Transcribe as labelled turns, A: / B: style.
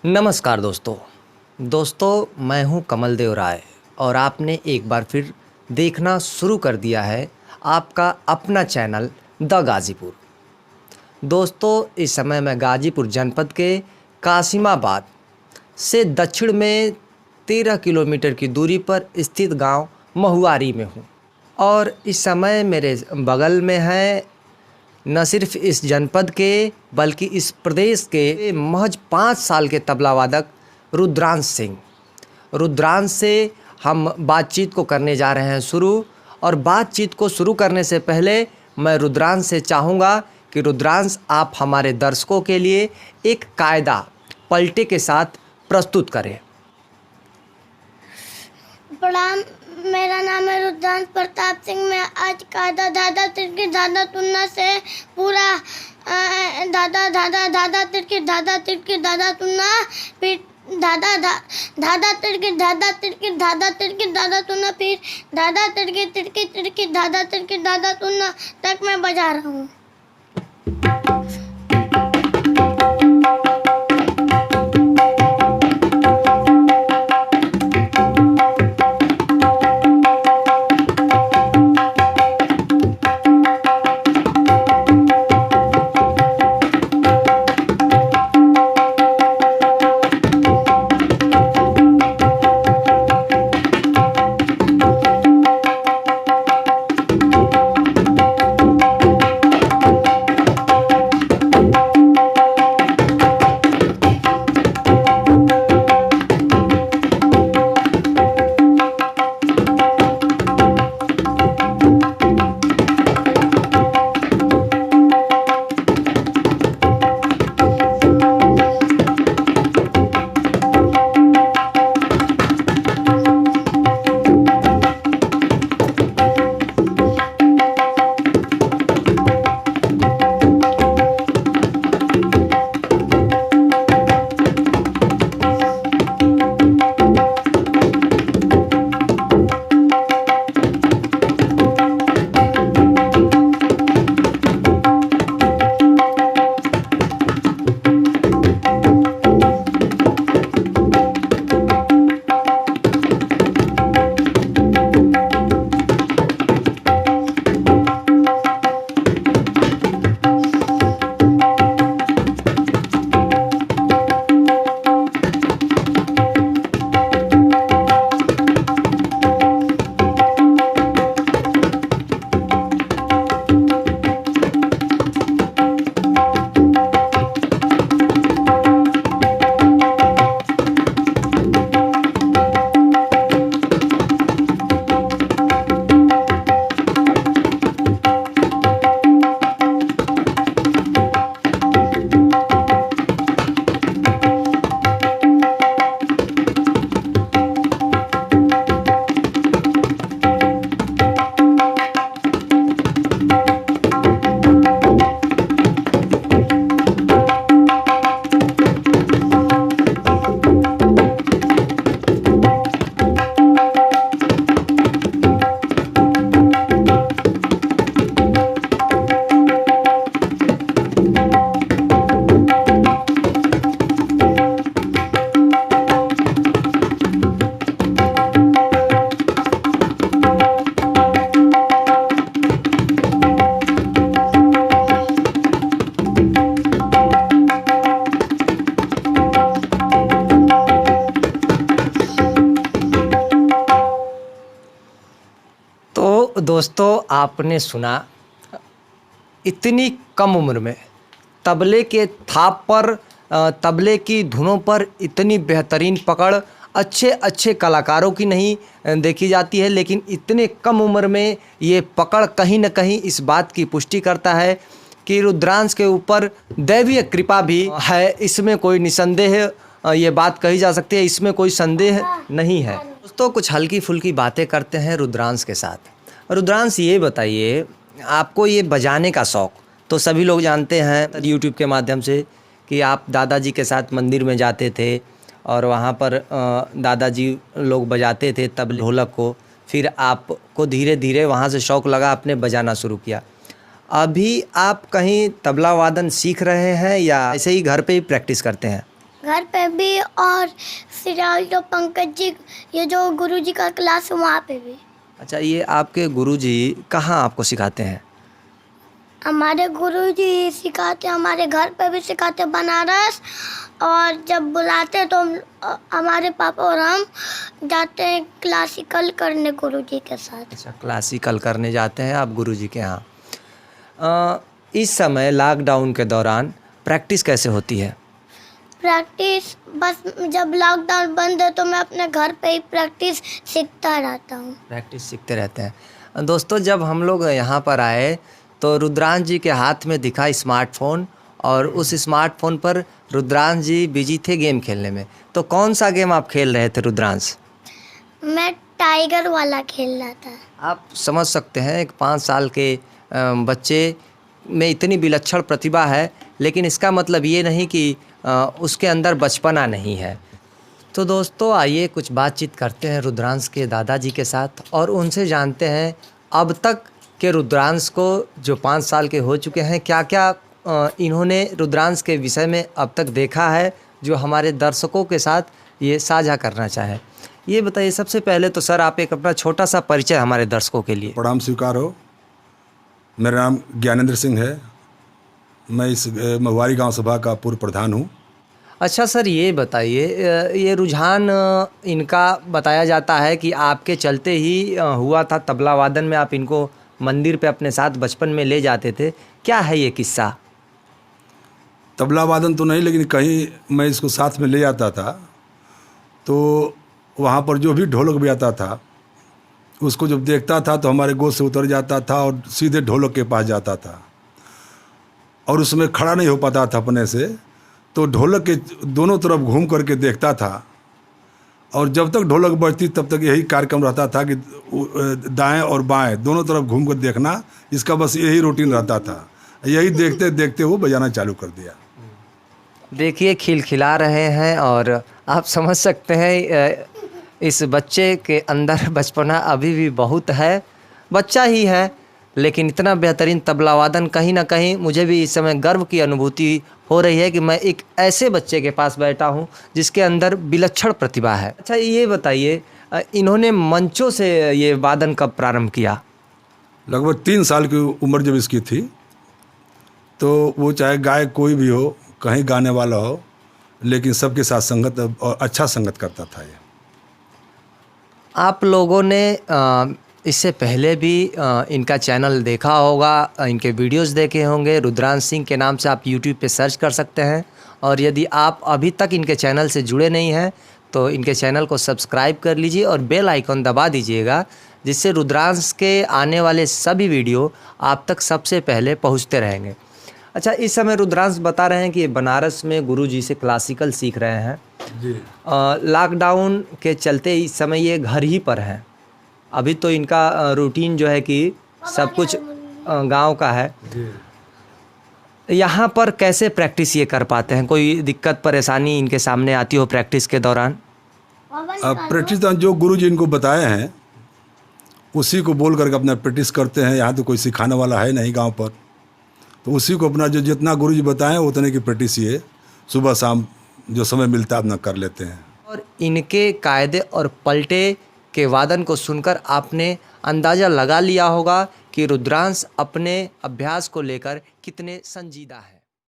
A: नमस्कार दोस्तों मैं हूं कमल देव राय और आपने एक बार फिर देखना शुरू कर दिया है आपका अपना चैनल द गाज़ीपुर। दोस्तों इस समय मैं गाज़ीपुर जनपद के कासिमाबाद से दक्षिण में 13 किलोमीटर की दूरी पर स्थित गांव महुआरी में हूं और इस समय मेरे बगल में है न सिर्फ इस जनपद के बल्कि इस प्रदेश के महज 5 साल के तबला वादक रुद्रांश सिंह। रुद्रांश से हम बातचीत को करने जा रहे हैं शुरू, और बातचीत को शुरू करने से पहले मैं रुद्रांश से चाहूँगा कि रुद्रांश आप हमारे दर्शकों के लिए एक कायदा पलटे के साथ प्रस्तुत करें।
B: प्रणाम, मेरा नाम है रुद्रांश प्रताप सिंह। मैं आज कायदा धाधा तिरकी धाधा तुन्ना से पूरा धाधा धाधा धाधा तिरकी धाधा तिरकी धाधा तुन्ना, फिर धाधा धाधा तिरकी धाधा तिरकी धाधा तिरकी धाधा तुन्ना, फिर धाधा तिरकी तिरकी तिरकी धाधा तिरकी धाधा तुन्ना तक मैं बजा रहा हूँ।
A: दोस्तों आपने सुना, इतनी कम उम्र में तबले के थाप पर, तबले की धुनों पर इतनी बेहतरीन पकड़ अच्छे अच्छे कलाकारों की नहीं देखी जाती है, लेकिन इतने कम उम्र में ये पकड़ कहीं न कहीं इस बात की पुष्टि करता है कि रुद्रांश के ऊपर दैवीय कृपा भी है। इसमें कोई निसंदेह ये बात कही जा सकती है, इसमें कोई संदेह नहीं है। दोस्तों कुछ हल्की फुल्की बातें करते हैं रुद्रांश के साथ। रुद्रांश ये बताइए, आपको ये बजाने का शौक़ तो सभी लोग जानते हैं यूट्यूब के माध्यम से कि आप दादाजी के साथ मंदिर में जाते थे और वहाँ पर दादाजी लोग बजाते थे तबले ढोलक को, फिर आपको धीरे धीरे वहाँ से शौक़ लगा, आपने बजाना शुरू किया। अभी आप कहीं तबला वादन सीख रहे हैं या ऐसे ही घर पे ही प्रैक्टिस करते हैं?
B: घर पे भी, और सिराज जो पंकज जी, ये जो गुरुजी का क्लास है वहाँ पे भी।
A: अच्छा, ये आपके गुरुजी कहाँ आपको सिखाते हैं?
B: हमारे गुरुजी सिखाते, हमारे घर पे भी सिखाते बनारस, और जब बुलाते हैं तो हमारे पापा और हम जाते हैं क्लासिकल करने गुरुजी के साथ।
A: अच्छा, क्लासिकल करने जाते हैं आप गुरुजी के यहाँ। इस समय लॉकडाउन के दौरान प्रैक्टिस कैसे होती है?
B: प्रैक्टिस बस जब लॉकडाउन बंद है तो मैं अपने घर पे ही प्रैक्टिस सीखता रहता हूँ।
A: प्रैक्टिस सीखते रहते हैं। दोस्तों, जब हम लोग यहाँ पर आए तो रुद्रांश जी के हाथ में दिखा स्मार्टफोन, और उस स्मार्टफोन पर रुद्रांश जी बिजी थे गेम खेलने में। तो कौन सा गेम आप खेल रहे थे रुद्रांश?
B: मैं टाइगर वाला खेल रहा था।
A: आप समझ सकते हैं, एक 5 साल के बच्चे में इतनी विलक्षण प्रतिभा है, लेकिन इसका मतलब ये नहीं कि उसके अंदर बचपना नहीं है। तो दोस्तों, आइए कुछ बातचीत करते हैं रुद्रांश के दादाजी के साथ, और उनसे जानते हैं अब तक के रुद्रांश को, जो 5 साल के हो चुके हैं, क्या क्या इन्होंने रुद्रांश के विषय में अब तक देखा है जो हमारे दर्शकों के साथ ये साझा करना चाहे। ये बताइए, सबसे पहले तो सर आप एक अपना छोटा सा परिचय हमारे दर्शकों के लिए।
C: प्रणाम स्वीकार हो। मेरा नाम ज्ञानेंद्र सिंह है। मैं इस महुआरी गांव सभा का पूर्व प्रधान हूं।
A: अच्छा सर, ये बताइए, ये रुझान इनका बताया जाता है कि आपके चलते ही हुआ था। तबला वादन में आप इनको मंदिर पे अपने साथ बचपन में ले जाते थे, क्या है ये किस्सा?
C: तबला वादन तो नहीं, लेकिन कहीं मैं इसको साथ में ले जाता था, तो वहाँ पर जो भी ढोलक बजाता था उसको जब देखता था तो हमारे गोद से उतर जाता था और सीधे ढोलक के पास जाता था, और उसमें खड़ा नहीं हो पाता था अपने से, तो ढोलक के दोनों तरफ घूम करके देखता था। और जब तक ढोलक बजती तब तक यही कार्यक्रम रहता था कि दाएं और बाएं दोनों तरफ घूम कर देखना, इसका बस यही रूटीन रहता था। यही देखते देखते वो बजाना चालू कर दिया।
A: देखिए, खिलखिला रहे हैं, और आप समझ सकते हैं इस बच्चे के अंदर बचपना अभी भी बहुत है। बच्चा ही है, लेकिन इतना बेहतरीन तबला वादन, कहीं ना कहीं मुझे भी इस समय गर्व की अनुभूति हो रही है कि मैं एक ऐसे बच्चे के पास बैठा हूं जिसके अंदर विलक्षण प्रतिभा है। अच्छा, ये बताइए, इन्होंने मंचों से ये वादन कब प्रारंभ किया?
C: लगभग 3 साल की उम्र जब इसकी थी, तो वो चाहे गायक कोई भी हो, कहीं गाने वाला हो, लेकिन सबके साथ संगत और अच्छा संगत करता था ये।
A: आप लोगों ने इससे पहले भी इनका चैनल देखा होगा, इनके वीडियोस देखे होंगे। रुद्रांश सिंह के नाम से आप यूट्यूब पे सर्च कर सकते हैं, और यदि आप अभी तक इनके चैनल से जुड़े नहीं हैं तो इनके चैनल को सब्सक्राइब कर लीजिए और बेल आइकन दबा दीजिएगा, जिससे रुद्रांश के आने वाले सभी वीडियो आप तक सबसे पहले पहुँचते रहेंगे। अच्छा, इस समय रुद्रांश बता रहे हैं कि बनारस में गुरुजी से क्लासिकल सीख रहे हैं
C: जी।
A: लॉकडाउन के चलते इस समय ये घर ही पर हैं। अभी तो इनका रूटीन जो है कि सब कुछ गांव का है। यहाँ पर कैसे प्रैक्टिस ये कर पाते हैं? कोई दिक्कत परेशानी इनके सामने आती हो प्रैक्टिस के दौरान?
C: प्रैक्टिस जो गुरु जी इनको बताए हैं उसी को बोल करके अपना प्रैक्टिस करते हैं। यहाँ तो कोई सिखाने वाला है नहीं गांव पर, तो उसी को अपना जो जितना गुरु जी बताएं उतने की प्रैक्टिस ये सुबह शाम जो समय मिलता है अपना कर लेते हैं।
A: और इनके कायदे और पलटे के वादन को सुनकर आपने अंदाज़ा लगा लिया होगा कि रुद्रांश अपने अभ्यास को लेकर कितने संजीदा हैं।